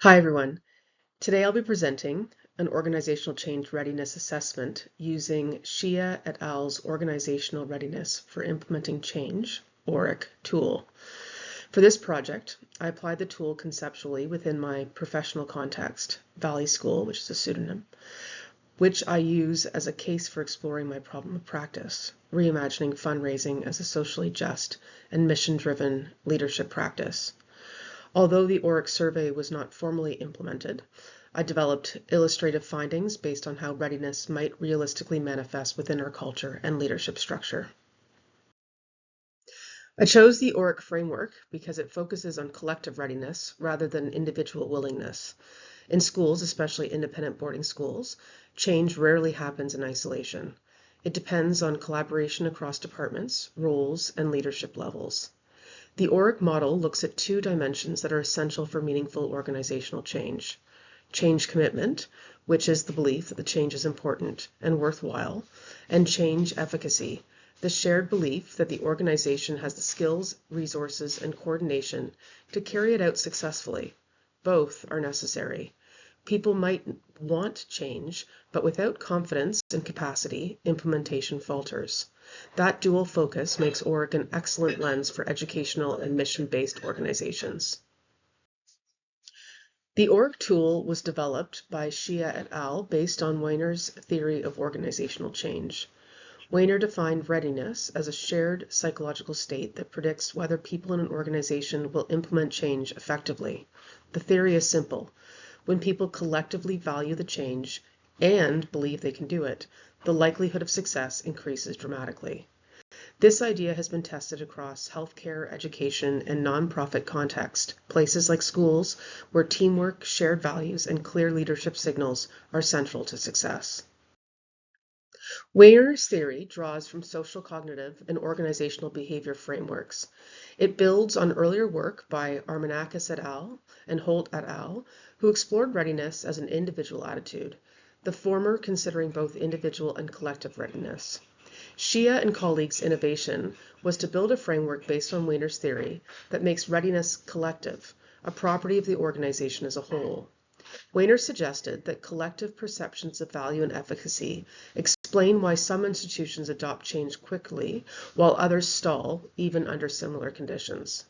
Hi everyone. Today I'll be presenting an organizational change readiness assessment using Shia et al.'s Organizational Readiness for Implementing Change, ORIC tool. For this project, I applied the tool conceptually within my professional context, Valley School, which is a pseudonym, which I use as a case for exploring my problem of practice, reimagining fundraising as a socially just and mission-driven leadership practice. Although the ORIC survey was not formally implemented, I developed illustrative findings based on how readiness might realistically manifest within our culture and leadership structure. I chose the ORIC framework because it focuses on collective readiness rather than individual willingness. In schools, especially independent boarding schools, change rarely happens in isolation. It depends on collaboration across departments, roles, and leadership levels. The ORIC model looks at two dimensions that are essential for meaningful organizational change. Change commitment, which is the belief that the change is important and worthwhile, and change efficacy, the shared belief that the organization has the skills, resources, and coordination to carry it out successfully. Both are necessary. People might want change, but without confidence and capacity, implementation falters. That dual focus makes ORIC an excellent lens for educational and mission-based organizations. The ORIC tool was developed by Shia et al. Based on Weiner's theory of organizational change. Weiner defined readiness as a shared psychological state that predicts whether people in an organization will implement change effectively. The theory is simple. When people collectively value the change and believe they can do it, the likelihood of success increases dramatically. This idea has been tested across healthcare, education, and nonprofit context, places like schools where teamwork, shared values, and clear leadership signals are central to success. Weiner's theory draws from social cognitive and organizational behavior frameworks. It builds on earlier work by Armanakis et al. And Holt et al., who explored readiness as an individual attitude, the former considering both individual and collective readiness. Shia and colleagues' innovation was to build a framework based on Weiner's theory that makes readiness collective, a property of the organization as a whole. Weiner suggested that collective perceptions of value and efficacy explain why some institutions adopt change quickly while others stall, even under similar conditions.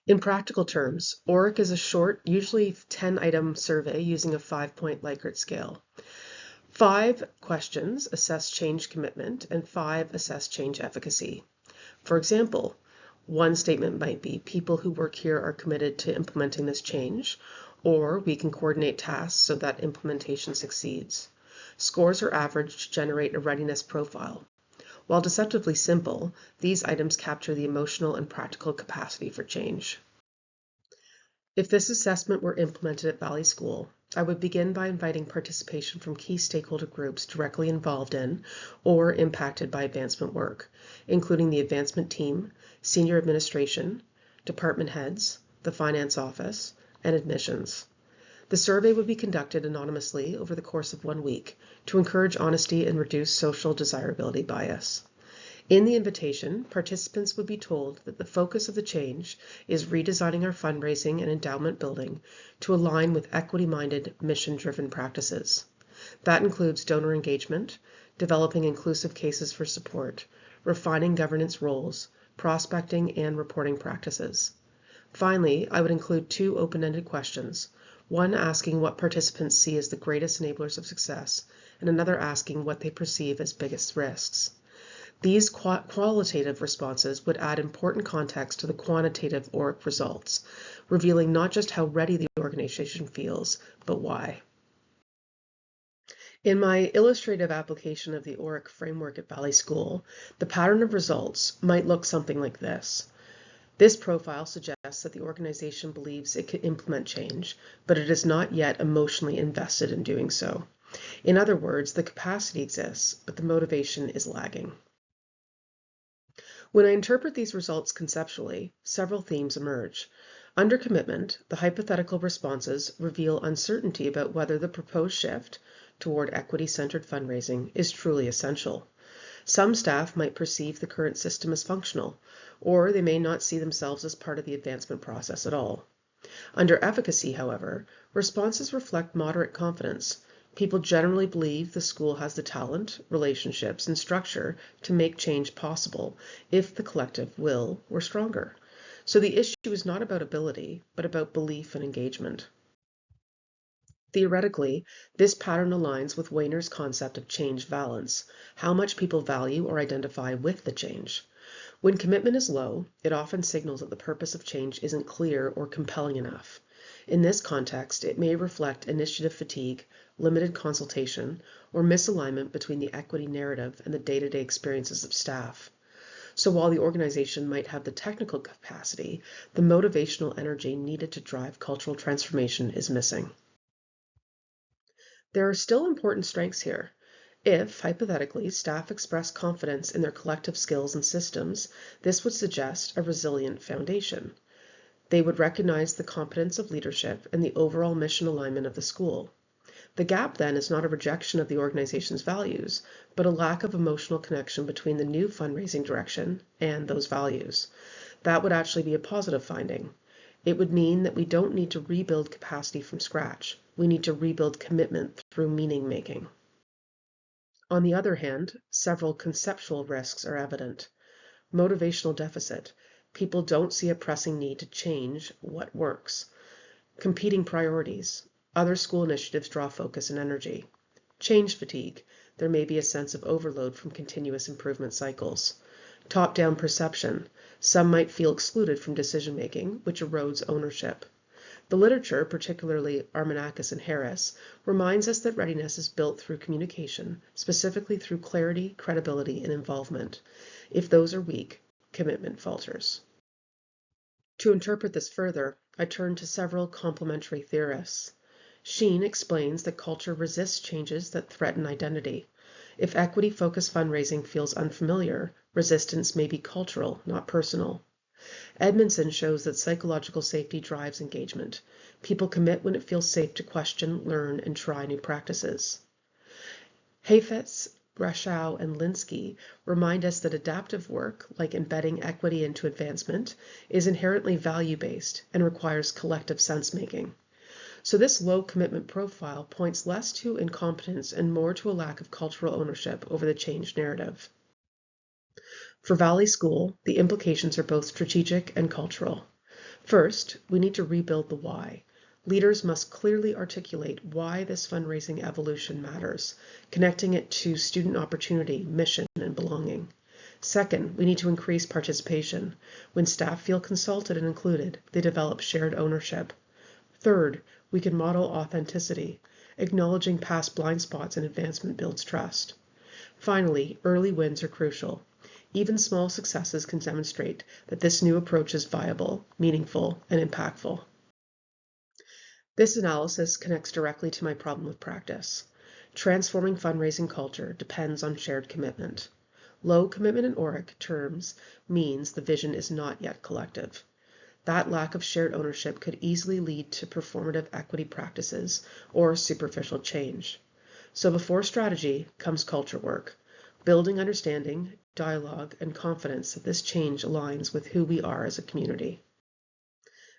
In practical terms, ORIC is a short, usually 10-item survey using a 5-point Likert scale. 5 questions assess change commitment and 5 assess change efficacy. For example, one statement might be, people who work here are committed to implementing this change, or we can coordinate tasks so that implementation succeeds. Scores are averaged to generate a readiness profile. While deceptively simple, these items capture the emotional and practical capacity for change. If this assessment were implemented at Valley School, I would begin by inviting participation from key stakeholder groups directly involved in or impacted by advancement work, including the advancement team, senior administration, department heads, the finance office, and admissions. The survey would be conducted anonymously over the course of 1 week to encourage honesty and reduce social desirability bias. In the invitation, participants would be told that the focus of the change is redesigning our fundraising and endowment building to align with equity-minded, mission-driven practices. That includes donor engagement, developing inclusive cases for support, refining governance roles, prospecting, and reporting practices. Finally, I would include 2 open-ended questions, one asking what participants see as the greatest enablers of success, and another asking what they perceive as biggest risks. These qualitative responses would add important context to the quantitative ORIC results, revealing not just how ready the organization feels, but why. In my illustrative application of the ORIC framework at Valley School, the pattern of results might look something like this. This profile suggests that the organization believes it can implement change, but it is not yet emotionally invested in doing so. In other words, the capacity exists, but the motivation is lagging. When I interpret these results conceptually, several themes emerge. Under commitment, the hypothetical responses reveal uncertainty about whether the proposed shift toward equity-centered fundraising is truly essential. Some staff might perceive the current system as functional, or they may not see themselves as part of the advancement process at all. Under efficacy, however, responses reflect moderate confidence. People generally believe the school has the talent, relationships, and structure to make change possible if the collective will were stronger. So the issue is not about ability, but about belief and engagement. Theoretically, this pattern aligns with Wehner's concept of change valence, how much people value or identify with the change. When commitment is low, it often signals that the purpose of change isn't clear or compelling enough. In this context, it may reflect initiative fatigue, limited consultation, or misalignment between the equity narrative and the day-to-day experiences of staff. So while the organization might have the technical capacity, the motivational energy needed to drive cultural transformation is missing. There are still important strengths here. If, hypothetically, staff express confidence in their collective skills and systems, this would suggest a resilient foundation. They would recognize the competence of leadership and the overall mission alignment of the school. The gap then is not a rejection of the organization's values, but a lack of emotional connection between the new fundraising direction and those values. That would actually be a positive finding. It would mean that we don't need to rebuild capacity from scratch. We need to rebuild commitment through meaning making. On the other hand, several conceptual risks are evident. Motivational deficit. People don't see a pressing need to change what works. Competing priorities. Other school initiatives draw focus and energy. Change fatigue. There may be a sense of overload from continuous improvement cycles. Top-down perception. Some might feel excluded from decision-making, which erodes ownership. The literature, particularly Armanakis and Harris, reminds us that readiness is built through communication, specifically through clarity, credibility, and involvement. If those are weak, commitment falters. To interpret this further, I turn to several complementary theorists. Sheen explains that culture resists changes that threaten identity. If equity-focused fundraising feels unfamiliar, resistance may be cultural, not personal. Edmondson shows that psychological safety drives engagement. People commit when it feels safe to question, learn, and try new practices. Heifetz, Grashow, and Linsky remind us that adaptive work, like embedding equity into advancement, is inherently value-based and requires collective sense-making. So this low commitment profile points less to incompetence and more to a lack of cultural ownership over the change narrative. For Valley School, the implications are both strategic and cultural. First, we need to rebuild the why. Leaders must clearly articulate why this fundraising evolution matters, connecting it to student opportunity, mission, and belonging. Second, we need to increase participation. When staff feel consulted and included, they develop shared ownership. Third, we can model authenticity. Acknowledging past blind spots and advancement builds trust. Finally, early wins are crucial. Even small successes can demonstrate that this new approach is viable, meaningful, and impactful. This analysis connects directly to my problem with practice. Transforming fundraising culture depends on shared commitment. Low commitment in ORIC terms means the vision is not yet collective. That lack of shared ownership could easily lead to performative equity practices or superficial change. So before strategy comes culture work, building understanding, dialogue, and confidence that this change aligns with who we are as a community.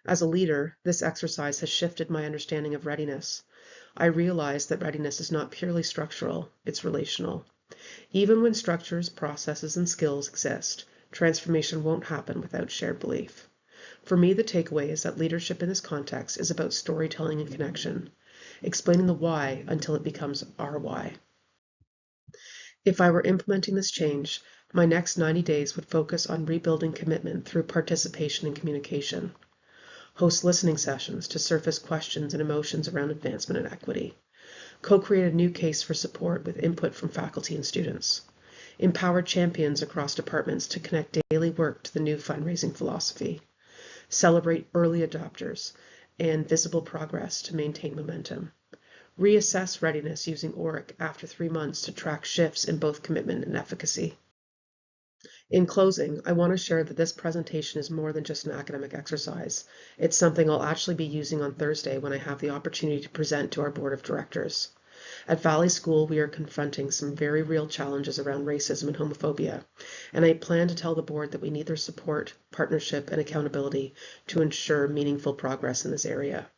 As a leader, this exercise has shifted my understanding of readiness. I realize that readiness is not purely structural, it's relational. Even when structures, processes, and skills exist, transformation won't happen without shared belief. For me, the takeaway is that leadership in this context is about storytelling and connection, explaining the why until it becomes our why. If I were implementing this change, my next 90 days would focus on rebuilding commitment through participation and communication. Host listening sessions to surface questions and emotions around advancement and equity. Co-create a new case for support with input from faculty and students. Empower champions across departments to connect daily work to the new fundraising philosophy. Celebrate early adopters and visible progress to maintain momentum. Reassess readiness using ORIC after 3 months to track shifts in both commitment and efficacy. In closing, I want to share that this presentation is more than just an academic exercise. It's something I'll actually be using on Thursday when I have the opportunity to present to our board of directors. At Valley School, we are confronting some very real challenges around racism and homophobia, and I plan to tell the board that we need their support, partnership, and accountability to ensure meaningful progress in this area.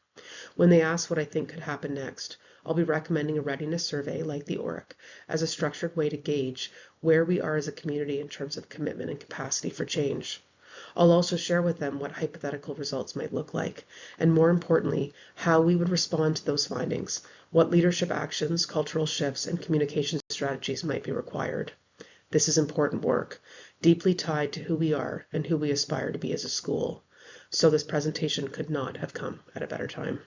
When they ask what I think could happen next, I'll be recommending a readiness survey like the ORIC as a structured way to gauge where we are as a community in terms of commitment and capacity for change. I'll also share with them what hypothetical results might look like, and more importantly, how we would respond to those findings, what leadership actions, cultural shifts, and communication strategies might be required. This is important work, deeply tied to who we are and who we aspire to be as a school. So this presentation could not have come at a better time.